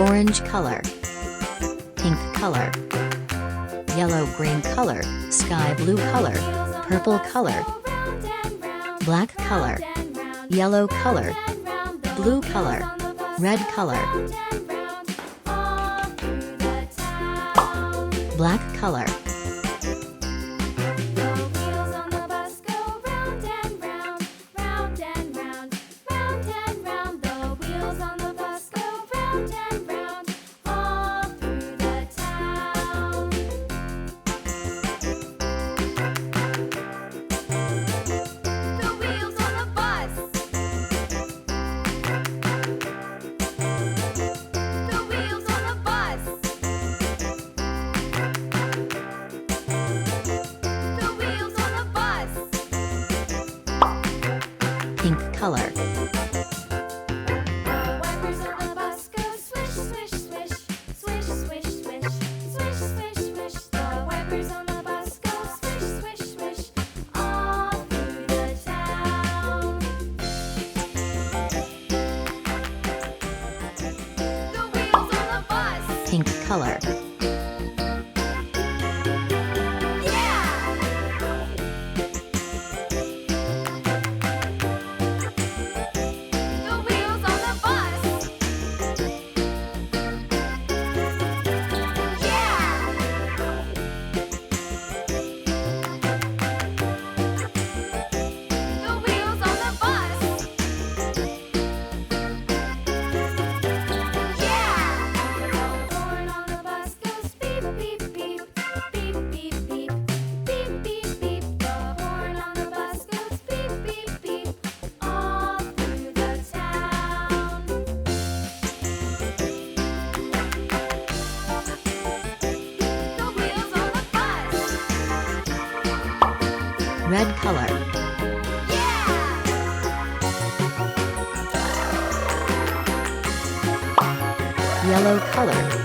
orange color, pink color, yellow-green color, sky blue color, purple color, black color, yellow color, blue color, red color, black color. Pink color, pink color, red color, yellow color,